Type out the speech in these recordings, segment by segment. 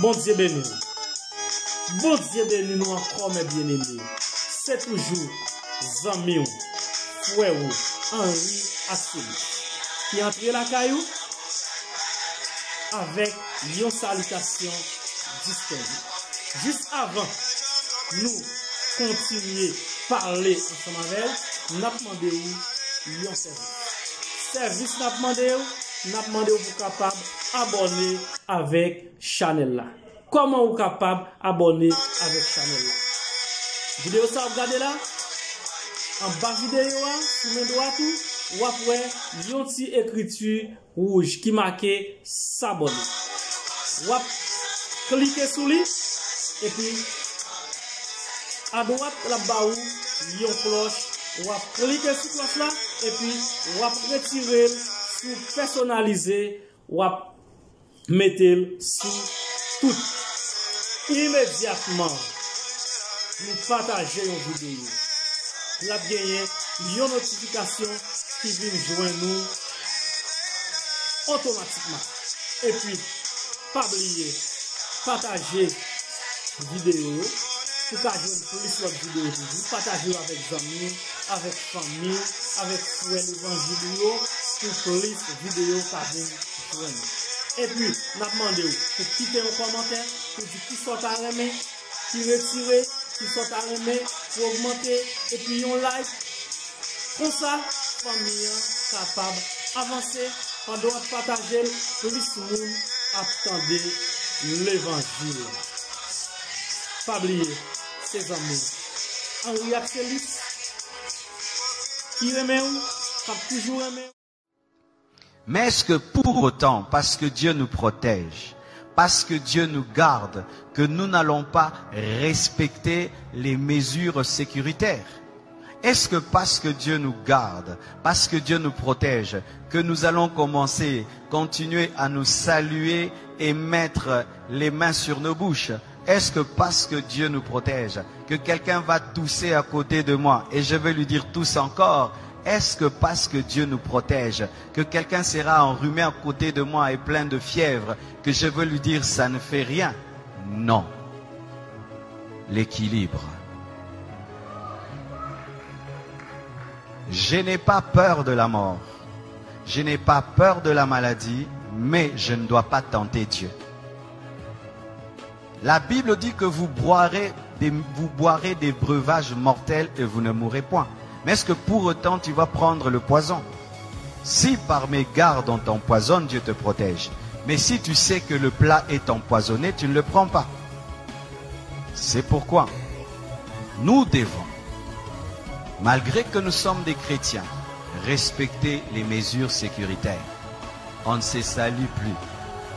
Bon Dieu béni. Bon Dieu béni nous encore mes bien-aimés. C'est toujours Zamiou, frère Henri Assouli qui entre la caillou avec une salutation distincte. Juste avant nous continuer à parler ensemble avec elle, nous avons demandé un service. Service nous avons demandé vous capable abonner avec Chanel là. Comment vous capable abonner avec Chanel là? Vidéo ça vous regardez là? En bas vidéo sur mes doigts tout, ou après une petite écriture rouge qui marque s'abonner. Ou cliquez sur lui et puis à droite là-bas où il y a une cloche, ou cliquez sur cloche là et puis ou retirer sur personnaliser ou mettez sur tout. Immédiatement nous partager une vidéo. Nous avons gagné une notification qui vient joindre nous automatiquement. Et puis, pas oublier, partager la vidéo pour qu'à joindre plus de vidéos. Partager avec amis, avec famille, avec frères l'évangile pour plus de vidéos qui viennent joindre. Et puis, nous avons demandé pour quitter un commentaire, pour dire qui sont à remettre, qui retirer, qui sont à remettre, pour augmenter, et puis on like. Comme ça, famille capable d'avancer, pendant de partager, plus de monde attendez l'évangile. Pas oublier, ses amis. Henri Assouli, qui remet ou, qui toujours remet. Mais est-ce que pour autant, parce que Dieu nous protège, parce que Dieu nous garde, que nous n'allons pas respecter les mesures sécuritaires? Est-ce que parce que Dieu nous garde, parce que Dieu nous protège, que nous allons continuer à nous saluer et mettre les mains sur nos bouches? Est-ce que parce que Dieu nous protège, que quelqu'un va tousser à côté de moi et je vais lui dire tousse encore? Est-ce que parce que Dieu nous protège, que quelqu'un sera enrhumé à côté de moi et plein de fièvre, que je veux lui dire ça ne fait rien? Non. L'équilibre. Je n'ai pas peur de la mort. Je n'ai pas peur de la maladie, mais je ne dois pas tenter Dieu. La Bible dit que vous boirez des breuvages mortels et vous ne mourrez point. Mais est-ce que pour autant tu vas prendre le poison? Si par mégarde on t'empoisonne, Dieu te protège. Mais si tu sais que le plat est empoisonné, tu ne le prends pas. C'est pourquoi nous devons, malgré que nous sommes des chrétiens, respecter les mesures sécuritaires. On ne se salue plus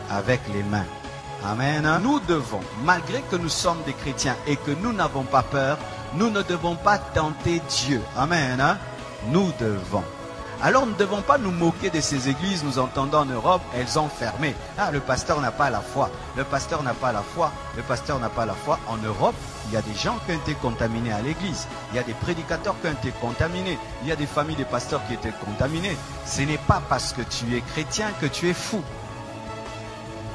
avec les mains. Amen. Nous devons, malgré que nous sommes des chrétiens et que nous n'avons pas peur, nous ne devons pas tenter Dieu. Amen. Nous devons. Alors nous ne devons pas nous moquer de ces églises. Nous entendons en Europe, elles ont fermé. Ah, le pasteur n'a pas la foi. Le pasteur n'a pas la foi. Le pasteur n'a pas la foi. En Europe, il y a des gens qui ont été contaminés à l'église. Il y a des prédicateurs qui ont été contaminés. Il y a des familles de pasteurs qui ont été contaminées. Ce n'est pas parce que tu es chrétien que tu es fou.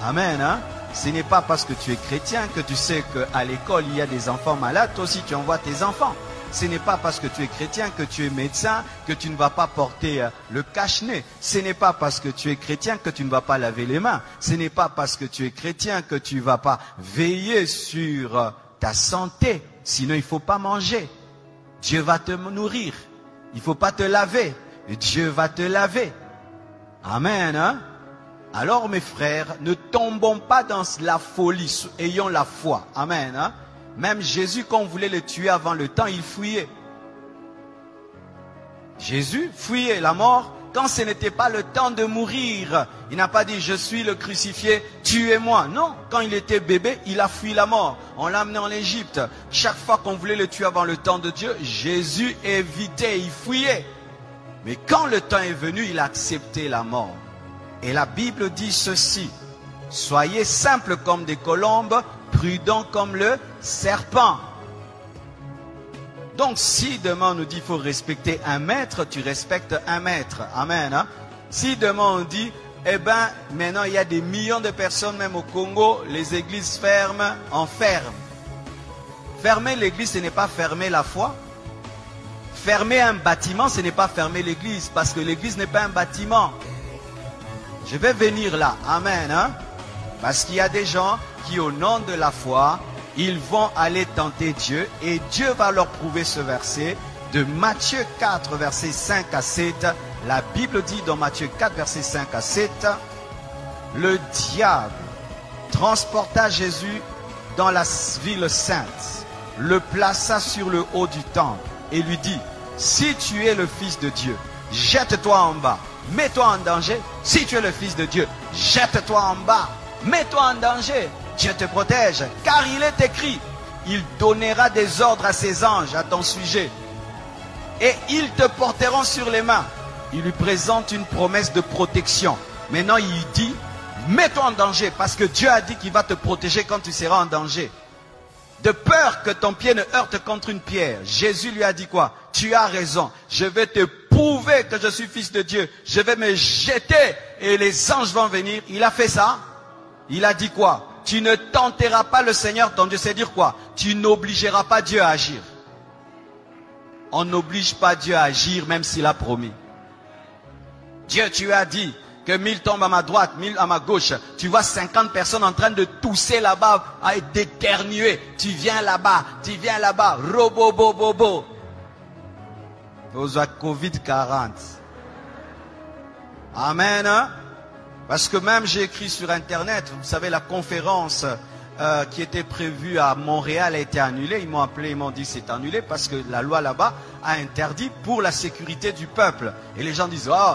Amen. Ce n'est pas parce que tu es chrétien que tu sais qu'à l'école, il y a des enfants malades. Toi aussi, tu envoies tes enfants. Ce n'est pas parce que tu es chrétien que tu es médecin que tu ne vas pas porter le cache-nez. Ce n'est pas parce que tu es chrétien que tu ne vas pas laver les mains. Ce n'est pas parce que tu es chrétien que tu ne vas pas veiller sur ta santé. Sinon, il ne faut pas manger. Dieu va te nourrir. Il ne faut pas te laver. Dieu va te laver. Amen. Alors mes frères, ne tombons pas dans la folie, ayons la foi. Amen. Même Jésus, quand on voulait le tuer avant le temps, il fuyait. Jésus fuyait la mort quand ce n'était pas le temps de mourir. Il n'a pas dit je suis le crucifié, tuez-moi. Non, quand il était bébé, il a fui la mort. On l'a amené en Égypte. Chaque fois qu'on voulait le tuer avant le temps de Dieu, Jésus évitait, il fuyait. Mais quand le temps est venu, il a accepté la mort. Et la Bible dit ceci: soyez simples comme des colombes, prudents comme le serpent. Donc si demain on nous dit qu'il faut respecter un maître, tu respectes un maître. Amen. Si demain on dit Eh bien, maintenant, il y a des millions de personnes, même au Congo, les églises enferment. Fermer l'église, ce n'est pas fermer la foi. Fermer un bâtiment, ce n'est pas fermer l'église, parce que l'église n'est pas un bâtiment. Je vais venir là, amen, hein? Parce qu'il y a des gens qui, au nom de la foi, ils vont aller tenter Dieu, et Dieu va leur prouver ce verset de Matthieu 4, versets 5 à 7. La Bible dit dans Matthieu 4, versets 5 à 7, le diable transporta Jésus dans la ville sainte, le plaça sur le haut du temple et lui dit, si tu es le Fils de Dieu, jette-toi en bas, mets-toi en danger. Si tu es le Fils de Dieu, jette-toi en bas, mets-toi en danger. Dieu te protège, car il est écrit, il donnera des ordres à ses anges à ton sujet, et ils te porteront sur les mains. Il lui présente une promesse de protection. Maintenant, il dit, mets-toi en danger, parce que Dieu a dit qu'il va te protéger quand tu seras en danger. De peur que ton pied ne heurte contre une pierre. Jésus lui a dit quoi? Tu as raison, je vais te prouver que je suis Fils de Dieu. Je vais me jeter et les anges vont venir. Il a fait ça. Il a dit quoi? Tu ne tenteras pas le Seigneur ton Dieu. C'est dire quoi? Tu n'obligeras pas Dieu à agir. On n'oblige pas Dieu à agir même s'il a promis. Dieu, tu as dit que 1000 tombent à ma droite, 1000 à ma gauche. Tu vois 50 personnes en train de tousser là-bas, à d'éternuer. Tu viens là-bas, robo-bo-bo-bo. Vous avez Covid-40. Amen. Hein? Parce que même j'ai écrit sur Internet, vous savez, la conférence qui était prévue à Montréal a été annulée. Ils m'ont appelé, ils m'ont dit c'est annulé parce que la loi là-bas a interdit pour la sécurité du peuple. Et les gens disent, oh,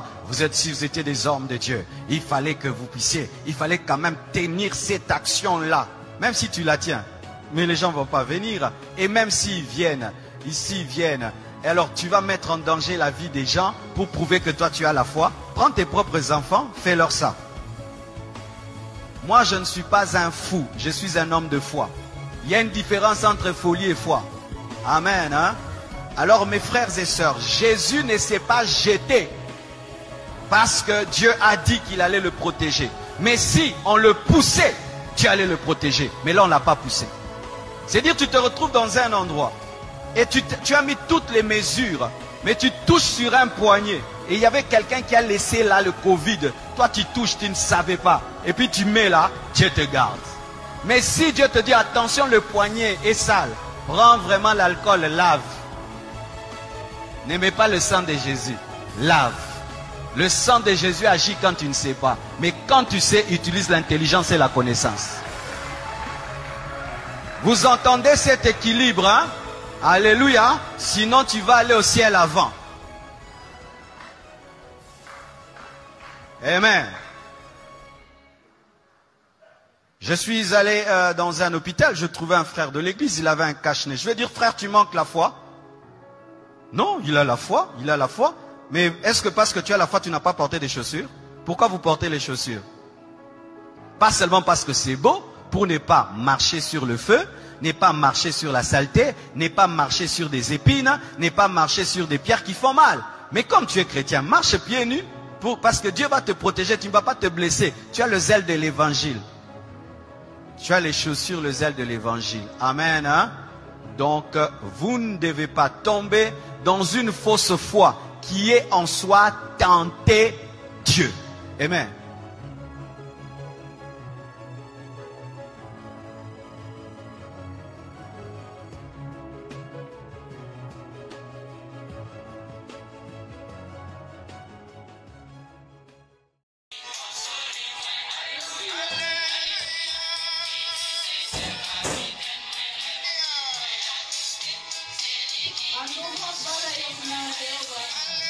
si vous étiez des hommes de Dieu, il fallait que vous puissiez, il fallait quand même tenir cette action-là. Même si tu la tiens, mais les gens ne vont pas venir. Et même s'ils viennent, ici ils viennent, et alors tu vas mettre en danger la vie des gens pour prouver que toi tu as la foi. Prends tes propres enfants, fais-leur ça. Moi je ne suis pas un fou, je suis un homme de foi. Il y a une différence entre folie et foi. Amen. Hein? Alors mes frères et sœurs, Jésus ne s'est pas jeté parce que Dieu a dit qu'il allait le protéger. Mais si on le poussait, Dieu allait le protéger. Mais là on ne l'a pas poussé. C'est-à-dire tu te retrouves dans un endroit et tu as mis toutes les mesures, mais tu touches sur un poignet. Et il y avait quelqu'un qui a laissé là le Covid. Toi tu touches, tu ne savais pas. Et puis tu mets là, Dieu te garde. Mais si Dieu te dit attention, le poignet est sale, prends vraiment l'alcool, lave. N'aimez pas le sang de Jésus, lave. Le sang de Jésus agit quand tu ne sais pas. Mais quand tu sais, utilise l'intelligence et la connaissance. Vous entendez cet équilibre, hein? Alléluia. Sinon tu vas aller au ciel avant. Amen. Je suis allé dans un hôpital, je trouvais un frère de l'église, il avait un cache-nez. Je vais dire, frère, tu manques la foi? Non, il a la foi, Mais est-ce que parce que tu as la foi, tu n'as pas porté des chaussures? Pourquoi vous portez les chaussures? Pas seulement parce que c'est beau, pour ne pas marcher sur le feu, ne pas marcher sur la saleté, ne pas marcher sur des épines, ne pas marcher sur des pierres qui font mal. Mais comme tu es chrétien, marche pieds nus, parce que Dieu va te protéger, tu ne vas pas te blesser. Tu as le zèle de l'évangile. Tu as les chaussures, le zèle de l'évangile. Amen. Hein? Donc, vous ne devez pas tomber dans une fausse foi qui est en soi tenter Dieu. Amen. I know what, but I ain't not